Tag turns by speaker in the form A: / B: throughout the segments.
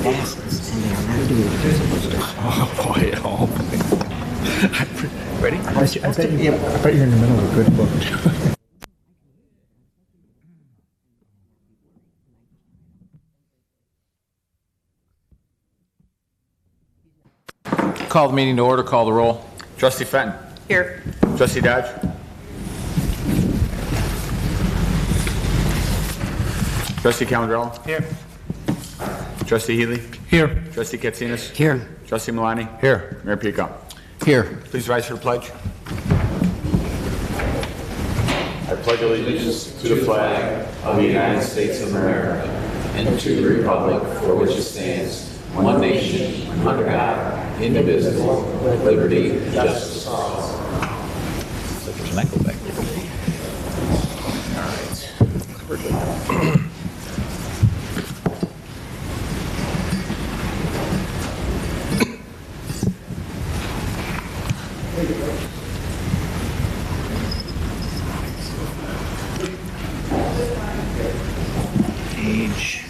A: asses in there. What do we do?
B: Oh boy, oh boy. Ready?
A: I bet you're in the middle of a good book.
B: Call the meeting to order. Call the roll.
C: Trustee Fenton.
D: Here.
C: Trustee Dodge. Trustee Calandrello.
B: Here.
C: Trustee Healy.
B: Here.
C: Trustee Katsinas.
A: Here.
C: Trustee Milani.
B: Here.
C: Mayor Pico.
B: Here.
C: Please rise for the pledge. I pledge allegiance to the flag of the United States of America and to the republic for which it stands, one nation, under God, indivisible, with liberty and justice for all.
B: There's an echo back there. All right. We're good. Page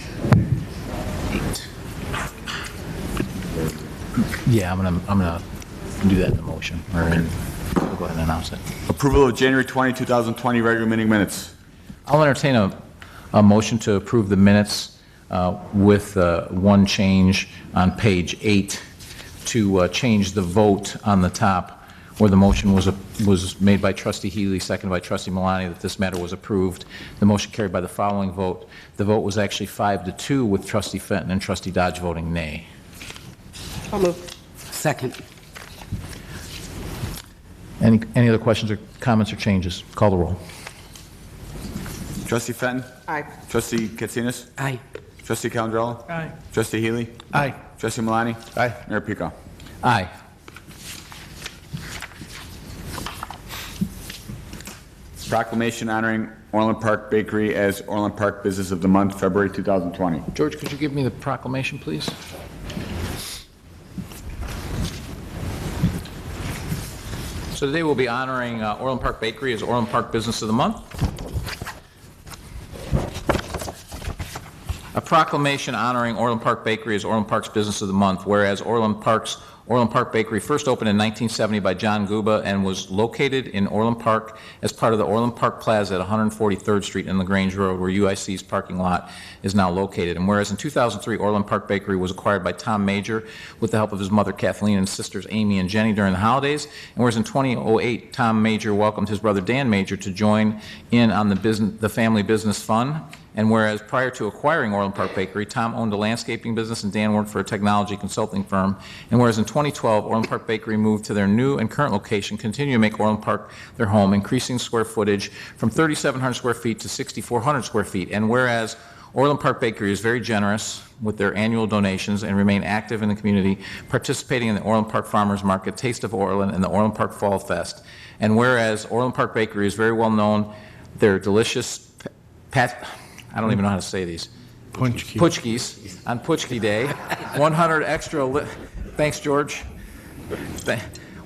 B: 8. Yeah, I'm gonna do that in the motion, or we'll go ahead and announce it.
C: Approval of January 20, 2020 regular meeting minutes.
B: I'll entertain a motion to approve the minutes with one change on page 8 to change the vote on the top, where the motion was made by Trustee Healy, seconded by Trustee Milani, that this matter was approved. The motion carried by the following vote. The vote was actually 5-2, with Trustee Fenton and Trustee Dodge voting nay.
D: I'll move.
A: Second.
B: Any other questions or comments or changes? Call the roll.
C: Trustee Fenton.
D: Aye.
C: Trustee Katsinas.
A: Aye.
C: Trustee Calandrello.
B: Aye.
C: Trustee Healy.
B: Aye.
C: Trustee Milani.
B: Aye.
C: Mayor Pico.
B: Aye.
C: Proclamation honoring Orland Park Bakery as Orland Park Business of the Month, February 2020.
B: George, could you give me the proclamation, please? So today we'll be honoring Orland Park Bakery as Orland Park Business of the Month. A proclamation honoring Orland Park Bakery as Orland Park's Business of the Month, whereas Orland Park Bakery first opened in 1970 by John Guba and was located in Orland Park as part of the Orland Park Plaza at 143rd Street and LaGrange Road, where UIC's parking lot is now located. And whereas in 2003, Orland Park Bakery was acquired by Tom Major with the help of his mother Kathleen and sisters Amy and Jenny during the holidays, and whereas in 2008, Tom Major welcomed his brother Dan Major to join in on the family business fund. And whereas prior to acquiring Orland Park Bakery, Tom owned a landscaping business and Dan worked for a technology consulting firm. And whereas in 2012, Orland Park Bakery moved to their new and current location, continue to make Orland Park their home, increasing square footage from 3,700 square feet to 6,400 square feet. And whereas Orland Park Bakery is very generous with their annual donations and remain active in the community, participating in the Orland Park Farmers Market, Taste of Orland, and the Orland Park Fall Fest. And whereas Orland Park Bakery is very well known, their delicious I don't even know how to say these. Puchkis on Puchki Day. 100 extra, thanks George.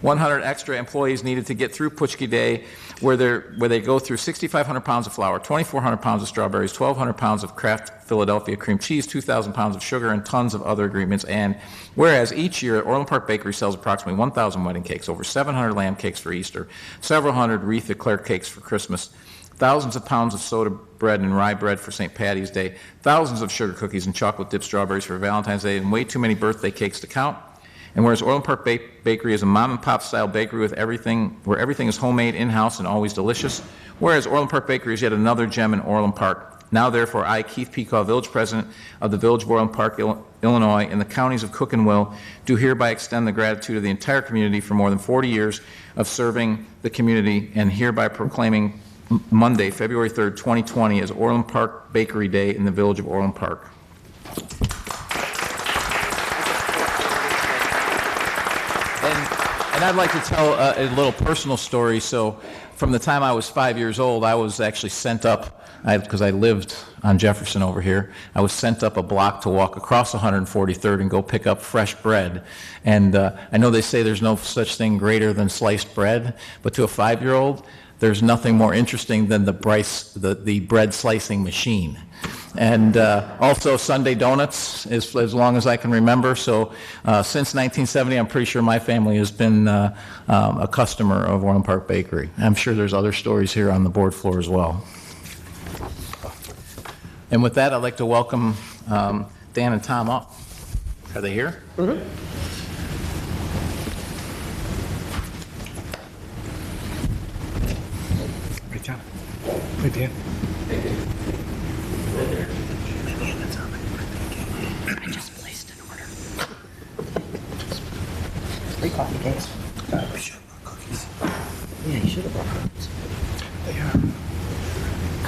B: 100 extra employees needed to get through Puchki Day, where they go through 6,500 pounds of flour, 2,400 pounds of strawberries, 1,200 pounds of Kraft Philadelphia cream cheese, 2,000 pounds of sugar, and tons of other ingredients. And whereas each year, Orland Park Bakery sells approximately 1,000 wedding cakes, over 700 lamb cakes for Easter, several hundred wreath eclair cakes for Christmas, thousands of pounds of soda bread and rye bread for St. Patty's Day, thousands of sugar cookies and chocolate-dipped strawberries for Valentine's Day, and way too many birthday cakes to count. And whereas Orland Park Bakery is a mom-and-pop style bakery with where everything is homemade, in-house, and always delicious, whereas Orland Park Bakery is yet another gem in Orland Park. Now, therefore, I, Keith Pecaw, Village President of the Village of Orland Park, Illinois, and the counties of Cook and Will, do hereby extend the gratitude of the entire community for more than 40 years of serving the community, and hereby proclaiming Monday, February 3rd, 2020 as Orland Park Bakery Day in the Village of Orland Park. And I'd like to tell a little personal story. So from the time I was 5 years old, I was actually sent up, because I lived on Jefferson over here, I was sent up a block to walk across 143rd and go pick up fresh bread. And I know they say there's no such thing greater than sliced bread, but to a 5-year-old, there's nothing more interesting than the bread slicing machine. And also Sunday donuts, as long as I can remember. So since 1970, I'm pretty sure my family has been a customer of Orland Park Bakery. I'm sure there's other stories here on the board floor as well. And with that, I'd like to welcome Dan and Tom up. Are they here?
A: Hey, Tom. Hey, Dan.
D: I just placed an order. 3 coffee cakes.
A: We should have brought cookies.
D: Yeah, you should have brought cookies.
A: They are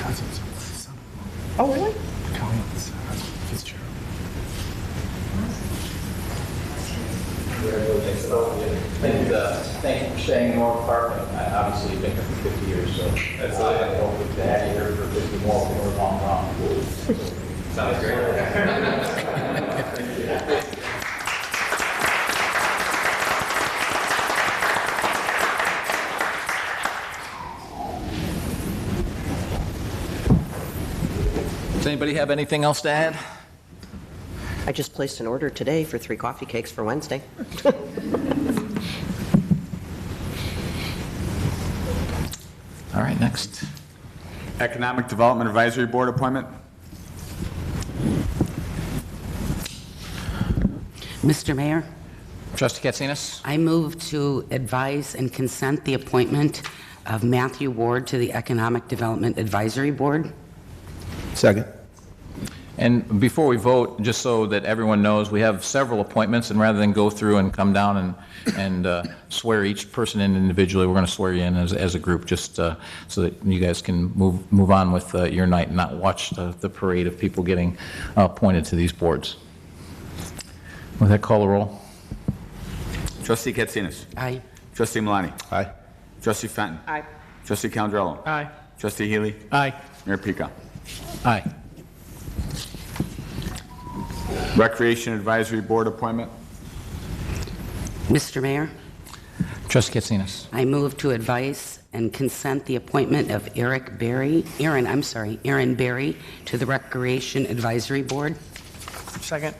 A: cousins of some
D: Oh, really?
A: Collins, Fitzgerald.
B: And thank you for staying in Orland Park. Obviously, you've been here for 50 years, so that's why I hope to have you here for 50 more for a long run. Sounds great. Does anybody have anything else to add?
D: I just placed an order today for 3 coffee cakes for Wednesday.
B: All right, next.
E: Economic Development Advisory Board appointment.
F: Mr. Mayor,
B: Trustee Katsinas?
F: I move to advise and consent the appointment of Matthew Ward to the Economic Development Advisory Board.
A: Second.
B: And before we vote, just so that everyone knows, we have several appointments, and rather than go through and come down and swear each person in individually, we're going to swear you in as a group, just so that you guys can move on with your night and not watch the parade of people getting appointed to these boards. With that, call the roll.
E: Trustee Katsinas.
F: Aye.
E: Trustee Malani.
A: Aye.
E: Trustee Fenton.
D: Aye.
E: Trustee Calandrello.
A: Aye.
E: Trustee Healy.
A: Aye.
E: Mayor Pica.
B: Aye.
E: Recreation Advisory Board appointment.
F: Mr. Mayor,
B: Trustee Katsinas.
F: I move to advise and consent the appointment of Aaron Berry to the Recreation Advisory Board.
A: Second.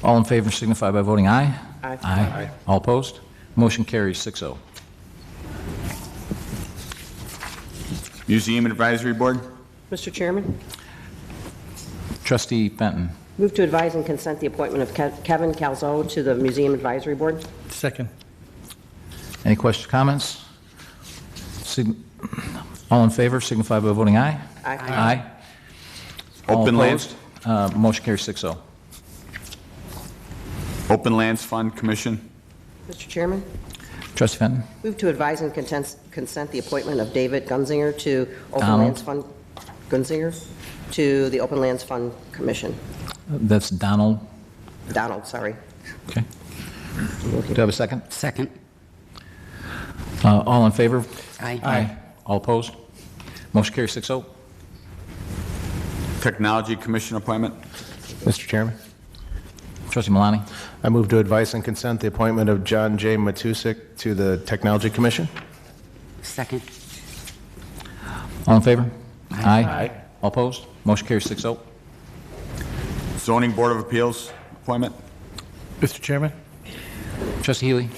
B: All in favor signify by voting aye.
D: Aye.
B: Aye. All opposed? Motion carries 6-0.
E: Museum Advisory Board.
D: Mr. Chairman,
B: Trustee Fenton.
D: move to advise and consent the appointment of Kevin Calzo to the Museum Advisory Board.
A: Second.
B: Any questions, comments? All in favor signify by voting aye.
D: Aye.
B: Aye. All
E: Open
B: opposed? Motion carries 6-0.
E: Open Lands Fund Commission.
D: Mr. Chairman,
B: Trustee Fenton.
D: move to advise and consent the appointment of David Gunzinger to Open
B: Donald.
D: Lands Fund, Gunzinger, to the Open Lands Fund Commission.
B: That's Donald.
D: Donald, sorry.
B: Okay. Do you have a second?
F: Second.
B: All in favor?
F: Aye.
B: All opposed? Motion carries 6-0.
E: Technology Commission appointment.
G: Mr. Chairman,
B: Trustee Malani.
G: I move to advise and consent the appointment of John J. Matusik to the Technology Commission.
F: Second.
B: All in favor? Aye. All opposed? Motion carries 6-0.
E: Zoning Board of Appeals appointment.
A: Mr. Chairman,
B: Trustee Healy.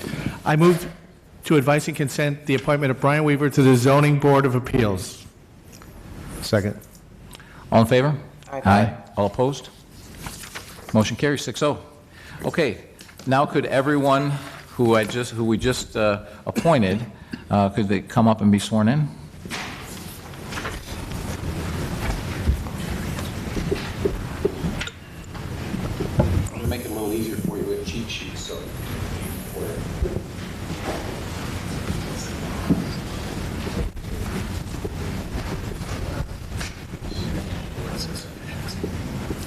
A: I move to advise and consent the appointment of Brian Weaver to the Zoning Board of Appeals.
G: Second.
B: All in favor?
D: Aye.
B: All opposed? Motion carries 6-0. Okay, now could everyone who we just appointed, could they come up and be sworn in?
C: I'm going to make it a little easier for you with cheat sheets, so.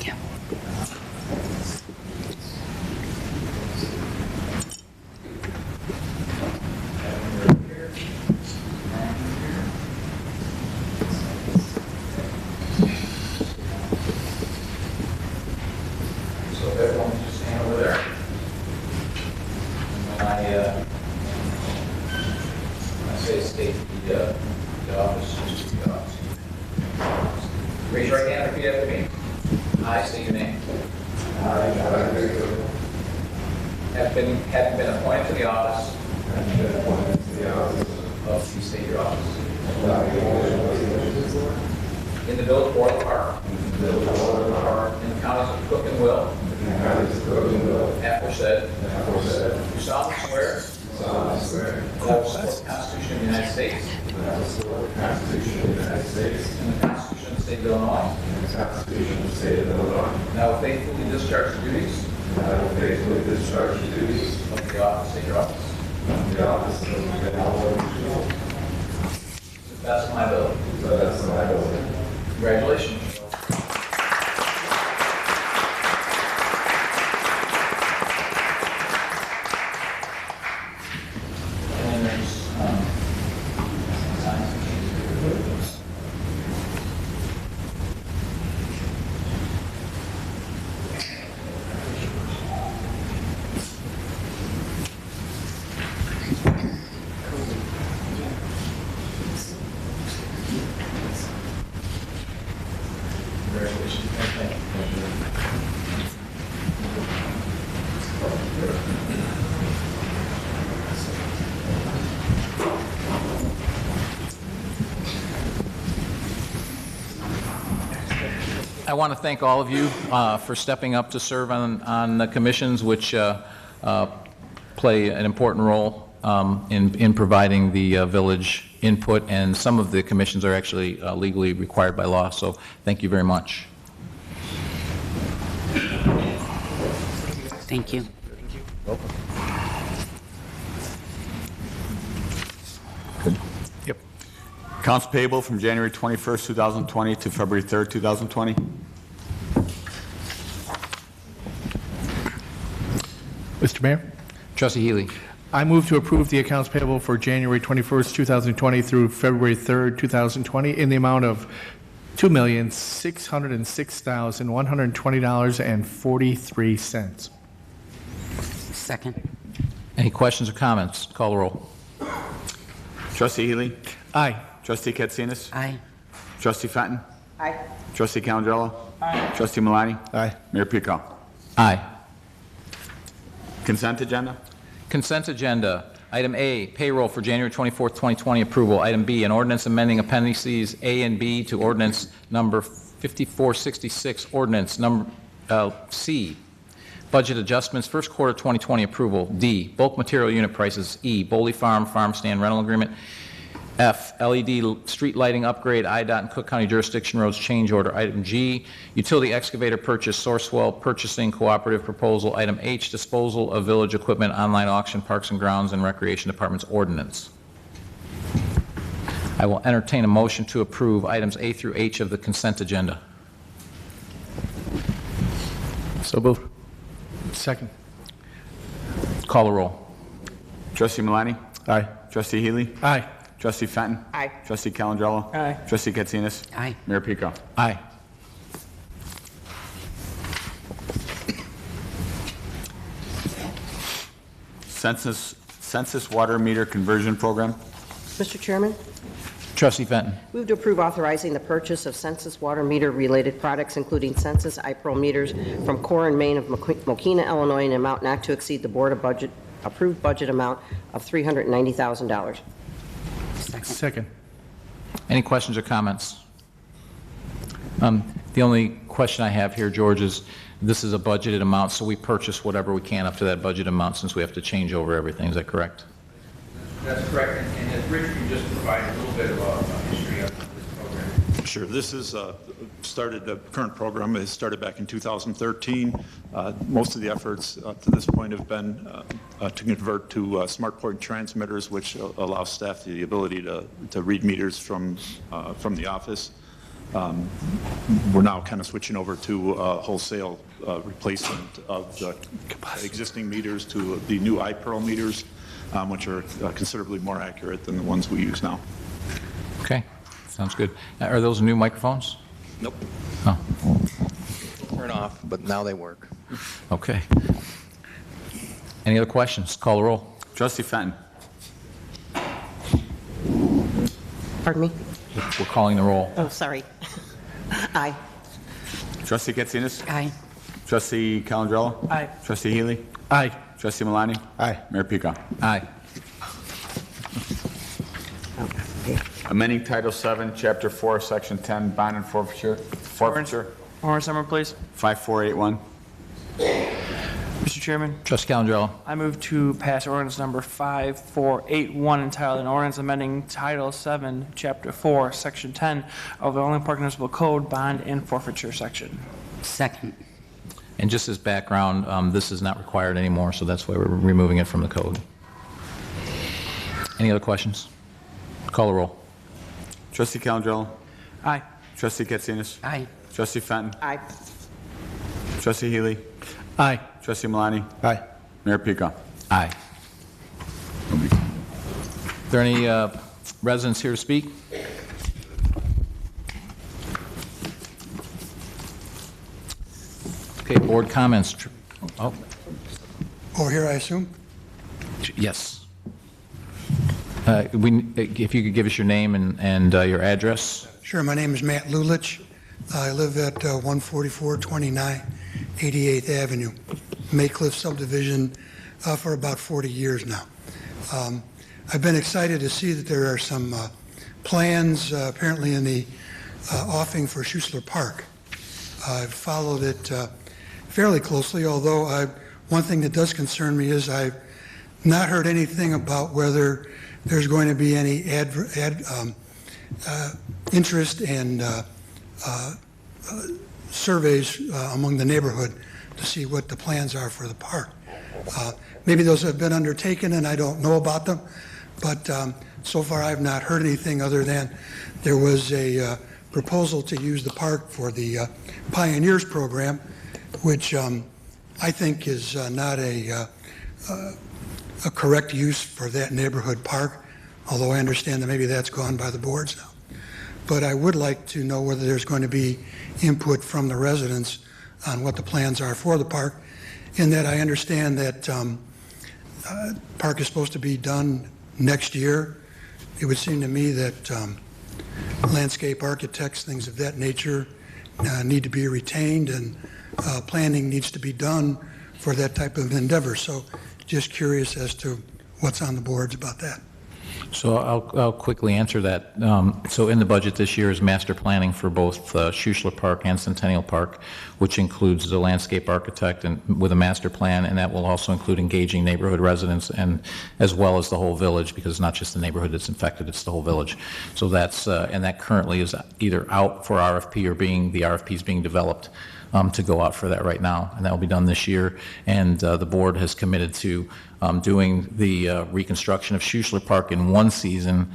F: Yeah.
B: Raise your right hand and repeat after me. I state your name. Have been appointed to the office of, please state your office. In the village of Orland Park. In the counties of Cook and Will. Aforesaid. Do solemnly swear. That I will support the Constitution of the United States. And the Constitution of the State of Illinois. And I will faithfully discharge the duties. Of the office of your office. To the best of my ability. Congratulations. And then there's, congratulations. I want to thank all of you for stepping up to serve on the commissions, which play an important role in providing the village input, and some of the commissions are actually legally required by law, so thank you very much.
F: Thank you.
A: Yep.
E: Accounts payable from January 21st, 2020 to February 3rd, 2020.
A: Mr. Mayor,
B: Trustee Healy.
A: I move to approve the accounts payable for January 21st, 2020 through February 3rd, 2020 in the amount of $2,606,120.43.
F: Second.
B: Any questions or comments? Call the roll.
E: Trustee Healy.
A: Aye.
E: Trustee Katsinas.
F: Aye.
E: Trustee Fenton.
D: Aye.
E: Trustee Calandrella. Trustee Malani.
G: Aye.
E: Mayor Pico.
B: Aye.
E: Consent agenda.
B: Consent agenda. Item A, payroll for January 24th, 2020 approval. Item B, an ordinance amending appendices A and B to ordinance number 5466, ordinance number C, budget adjustments, first quarter 2020 approval. D, bulk material unit prices. E, Boley Farm farm stand rental agreement. F, LED street lighting upgrade, IDOT and Cook County jurisdiction roads change order. Item G, utility excavator purchase, Sourcewell purchasing cooperative proposal. Item H, disposal of village equipment, online auction, Parks and Grounds and Recreation Department's ordinance. I will entertain a motion to approve items A through H of the consent agenda.
A: So moved. Second.
B: Call the roll.
E: Trustee Malani.
G: Aye.
E: Trustee Healy.
A: Aye.
E: Trustee Fenton.
D: Aye.
E: Trustee Calandrella.
D: Aye.
E: Trustee Katsinas.
F: Aye.
E: Mayor Pico.
B: Aye.
E: Census water meter conversion program.
D: Mr. Chairman,
B: Trustee Fenton.
D: move to approve authorizing the purchase of census water meter-related products, including census iPro meters from Core and Main of Mokina, Illinois, in an amount not to exceed the board of budget approved budget amount of $390,000.
A: Second.
B: Any questions or comments? The only question I have here, George, is this is a budgeted amount, so we purchase whatever we can up to that budget amount since we have to change over everything. Is that correct?
H: That's correct, and as Rich can just provide a little bit of a history of this program.
I: Sure. This is the current program has started back in 2013. Most of the efforts to this point have been to convert to smart point transmitters, which allow staff the ability to read meters from the office. We're now kind of switching over to wholesale replacement of the existing meters to the new iPearl meters, which are considerably more accurate than the ones we use now.
B: Okay, sounds good. Are those new microphones?
J: Nope.
B: Oh,
J: Turn off, but now they work.
B: okay. Any other questions? Call the roll.
E: Trustee Fenton.
D: Pardon me?
B: We're calling the roll.
D: Oh, sorry. Aye.
E: Trustee Katsinas?
F: Aye.
E: Trustee Calandrella?
H: Aye.
E: Trustee Healy?
A: Aye.
E: Trustee Malani?
G: Aye.
E: Mayor Pica?
B: Aye.
D: Okay.
E: Amending Title 7, Chapter 4, Section 10, Bond and Forfeiture.
H: Ordinance number, please.
E: 5481.
H: Mr. Chairman,
B: Trustee Calandrella.
H: I move to pass ordinance number 5481 entitled an ordinance amending Title 7, Chapter 4, Section 10 of the Orland Park Municipal Code, Bond and Forfeiture Section.
F: Second.
B: And just as background, this is not required anymore, so that's why we're removing it from the code. Any other questions? Call the roll.
E: Trustee Calandrella?
H: Aye.
E: Trustee Katsinas?
F: Aye.
E: Trustee Fenton?
D: Aye.
E: Trustee Healy?
A: Aye.
E: Trustee Malani?
G: Aye.
E: Mayor Pica?
B: Aye. Are there any residents here to speak? Okay, board comments. Oh,
K: Over here, I assume?
B: yes. If you could give us your name and your address.
K: Sure, my name is Matt Lulich. I live at 14429 88th Avenue, Maycliff subdivision, for about 40 years now. I've been excited to see that there are some plans apparently in the offing for Schuessler Park. I've followed it fairly closely, although one thing that does concern me is I've not heard anything about whether there's going to be any interest and surveys among the neighborhood to see what the plans are for the park. Maybe those have been undertaken and I don't know about them, but so far I've not heard anything other than there was a proposal to use the park for the Pioneers program, which I think is not a correct use for that neighborhood park, although I understand that maybe that's gone by the boards now. But I would like to know whether there's going to be input from the residents on what the plans are for the park, in that I understand that park is supposed to be done next year. It would seem to me that landscape architects, things of that nature, need to be retained, and planning needs to be done for that type of endeavor. So just curious as to what's on the boards about that.
B: So I'll quickly answer that. So in the budget this year is master planning for both Schuessler Park and Centennial Park, which includes the landscape architect and with a master plan, and that will also include engaging neighborhood residents and as well as the whole village, because it's not just the neighborhood that's infected, it's the whole village. So that's and that currently is either out for RFP or the RFP is being developed to go out for that right now, and that will be done this year. And the board has committed to doing the reconstruction of Schuessler Park in one season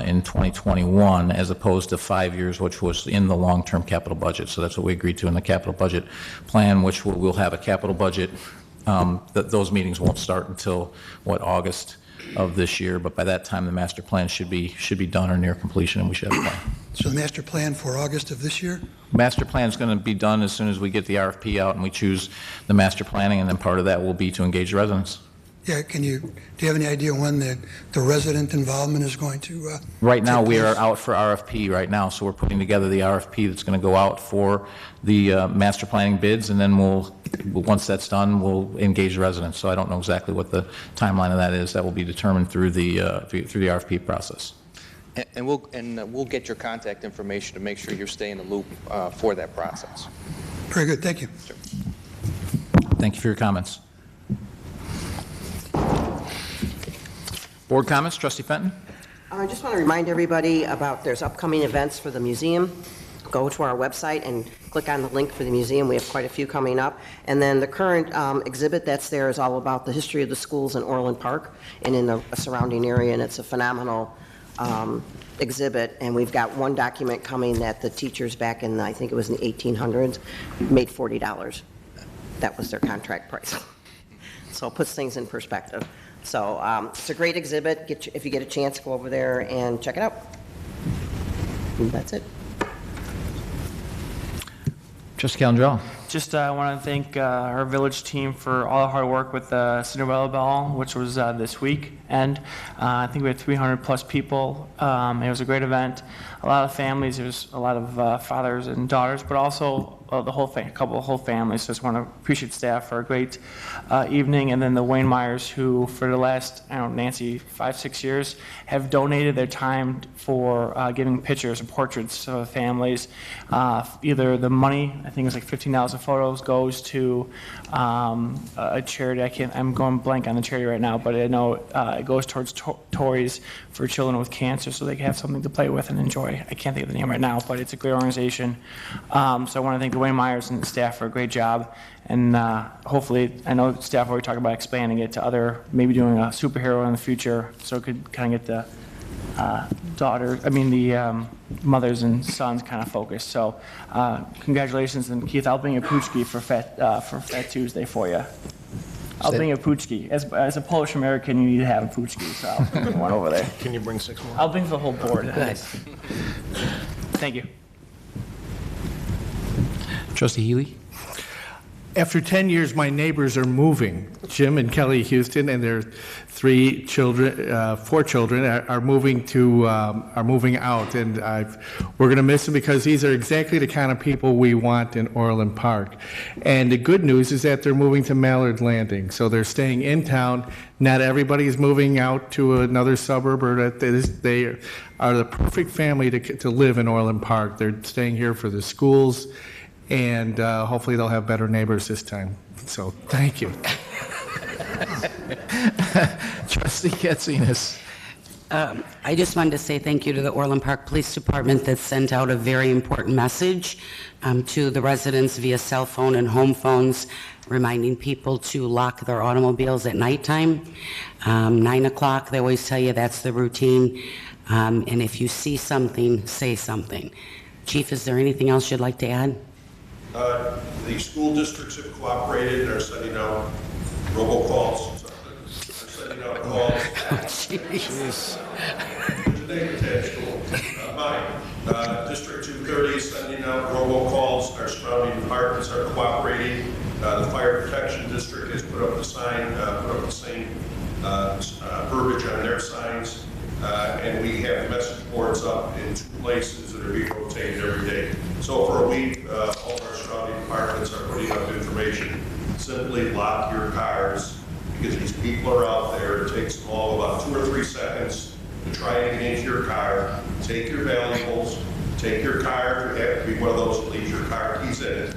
B: in 2021, as opposed to 5 years, which was in the long-term capital budget. So that's what we agreed to in the capital budget plan, which we'll have a capital budget. Those meetings won't start until, August of this year, but by that time the master plan should be done or near completion, and we should have a plan.
K: So the master plan for August of this year?
B: Master plan is going to be done as soon as we get the RFP out and we choose the master planning, and then part of that will be to engage residents.
K: Yeah, do you have any idea when the resident involvement is going to
B: Right now,
K: take
B: we
K: place?
B: are out for RFP right now, so we're putting together the RFP that's going to go out for the master planning bids, and then once that's done, we'll engage residents. So I don't know exactly what the timeline of that is. That will be determined through the RFP process.
J: And we'll get your contact information to make sure you stay in the loop for that process.
K: Very good, thank you.
B: Thank you for your comments. Board comments, Trustee Fenton?
D: I just want to remind everybody about there's upcoming events for the museum. Go to our website and click on the link for the museum. We have quite a few coming up. And then the current exhibit that's there is all about the history of the schools in Orland Park and in the surrounding area, and it's a phenomenal exhibit. And we've got one document coming that the teachers back in, I think it was in the 1800s, made $40. That was their contract price. So it puts things in perspective. So it's a great exhibit. If you get a chance, go over there and check it out. And that's it.
B: Trustee Calendaro.
H: Just want to thank our village team for all the hard work with the Cinderella Ball, which was this week. And I think we had 300-plus people. It was a great event. A lot of families. There was a lot of fathers and daughters, but also the whole whole families. So I just want to appreciate staff for a great evening. And then the Wayne Myers, who for the last, I don't know, Nancy, 5-6 years, have donated their time for giving pictures and portraits of families. Either the money, I think it's like 15,000 photos, goes to a charity. I'm going blank on the charity right now, but I know it goes towards toys for children with cancer, so they can have something to play with and enjoy. I can't think of the name right now, but it's a great organization. So I want to thank the Wayne Myers and the staff for a great job. And hopefully, I know staff already talked about expanding it to other, maybe doing a superhero in the future, so it could kind of get the the mothers and sons kind of focused. So congratulations, and Keith, I'll bring a Poochki for Fat Tuesday for you. I'll bring a Poochki. As a Polish American, you need to have a Poochki, so I'll bring one over there.
G: Can you bring 6 more?
H: I'll bring the whole board. Nice. Thank you.
B: Trustee Healy.
A: After 10 years, my neighbors are moving. Jim and Kelly Houston and their 4 children are moving out, and we're going to miss them because these are exactly the kind of people we want in Orland Park. And the good news is that they're moving to Mallard Landing, so they're staying in town. Not everybody is moving out to another suburb, or that they are the perfect family to live in Orland Park. They're staying here for the schools, and hopefully they'll have better neighbors this time. So thank you.
B: Trustee Katsinas.
F: I just wanted to say thank you to the Orland Park Police Department that sent out a very important message to the residents via cell phone and home phones, reminding people to lock their automobiles at nighttime. 9 o'clock, they always tell you that's the routine. And if you see something, say something. Chief, is there anything else you'd like to add?
L: The school districts have cooperated and are sending out robocalls. They're sending out calls.
F: Jeez.
L: There's a name attached to them. Mine. District 230 is sending out robocalls. Our surrounding departments are cooperating. The fire protection district has put up the sign, put up the same verbiage on their signs. And we have message boards up in 2 places that are being rotated every day. So for a week, all of our surrounding departments are putting up information. Simply lock your cars, because these people are out there. It takes them all about 2 or 3 seconds to try and get into your car. Take your valuables, take your car, you have to be one of those, leave your car keys in it.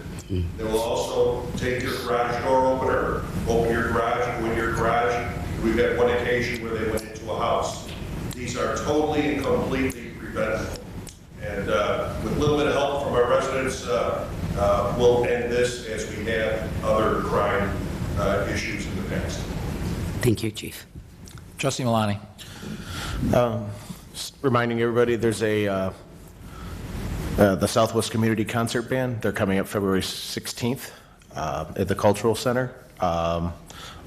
L: They will also take your garage door opener, open your garage, go in your garage. We've had one occasion where they went into a house. These are totally and completely preventable. And with a little bit of help from our residents, we'll end this as we have other crime issues in the past.
F: Thank you, Chief.
B: Trustee Malani.
G: Just reminding everybody, there's the Southwest Community Concert Band. They're coming up February 16th at the Cultural Center.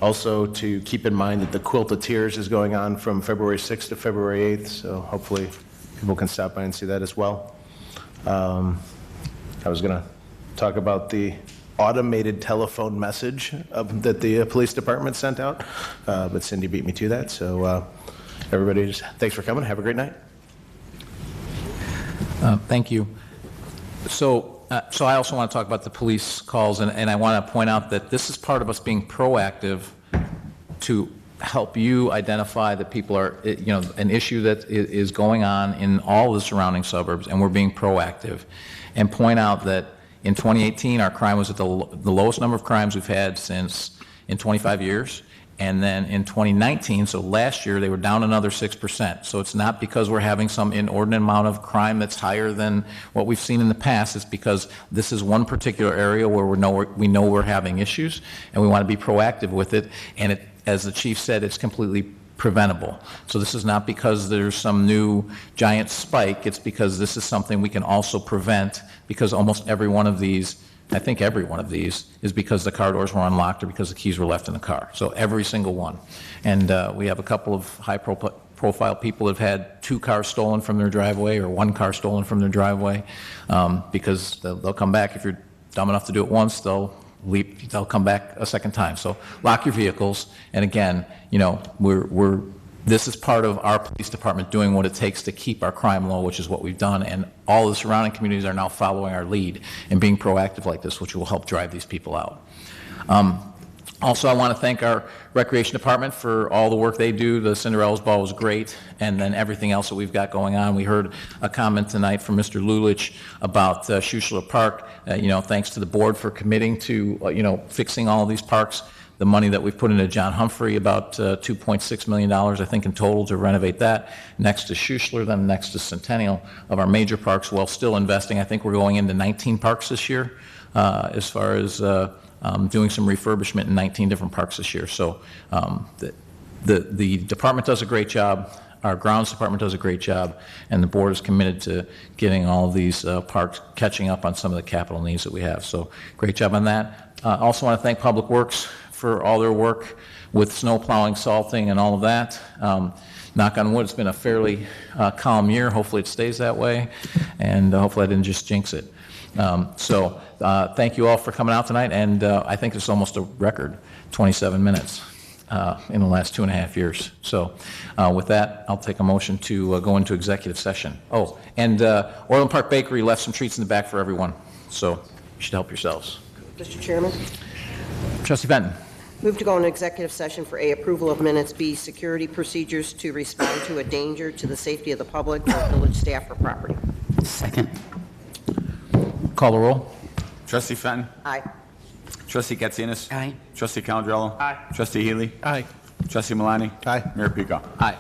G: Also, to keep in mind that the Quilt of Tears is going on from February 6th to February 8th, so hopefully people can stop by and see that as well. I was going to talk about the automated telephone message that the police department sent out, but Cindy beat me to that, so everybody, just thanks for coming. Have a great night.
B: Thank you. So I also want to talk about the police calls, and I want to point out that this is part of us being proactive to help you identify that people are, an issue that is going on in all the surrounding suburbs, and we're being proactive, and point out that in 2018, our crime was at the lowest number of crimes we've had in 25 years. And then in 2019, so last year, they were down another 6%. So it's not because we're having some inordinate amount of crime that's higher than what we've seen in the past. It's because this is one particular area where we know we're having issues, and we want to be proactive with it. And as the chief said, it's completely preventable. So this is not because there's some new giant spike. It's because this is something we can also prevent, because almost every one of these, I think every one of these, is because the car doors were unlocked or because the keys were left in the car. So every single one. And we have a couple of high-profile people that have had 2 cars stolen from their driveway or 1 car stolen from their driveway, because they'll come back. If you're dumb enough to do it once, they'll come back a second time. So lock your vehicles. And again, you know, this is part of our police department doing what it takes to keep our crime low, which is what we've done. And all the surrounding communities are now following our lead and being proactive like this, which will help drive these people out. Also, I want to thank our Recreation Department for all the work they do. The Cinderella's Ball was great, and then everything else that we've got going on. We heard a comment tonight from Mr. Lulich about Schuschler Park. You know, thanks to the board for committing to, you know, fixing all of these parks. The money that we've put into John Humphrey, about $2.6 million, I think, in total to renovate that. Next to Schuschler, then next to Centennial of our major parks, while still investing. I think we're going into 19 parks this year as far as doing some refurbishment in 19 different parks this year. So the department does a great job. Our grounds department does a great job, and the board is committed to getting all of these parks catching up on some of the capital needs that we have. So great job on that. Also want to thank Public Works for all their work with snow plowing, salting, and all of that. Knock on wood, it's been a fairly calm year. Hopefully it stays that way, and hopefully I didn't just jinx it. Thank you all for coming out tonight, and I think it's almost a record, 27 minutes in the last 2.5 years. So with that, I'll take a motion to go into executive session. Oh, and Orland Park Bakery left some treats in the back for everyone, so you should help yourselves.
D: Mr. Chairman,
B: Trustee Benton.
D: move to go into executive session for A, approval of minutes, B, security procedures to respond to a danger to the safety of the public or village staff or property.
F: Second.
B: Call the roll.
E: Trustee Fenton.
D: Aye.
E: Trustee Katsinas.
F: Aye.
E: Trustee Calandrello.
H: Aye.
E: Trustee Healy.
A: Aye.
E: Trustee Malani.
A: Aye.
E: Mayor Pico.
B: Aye.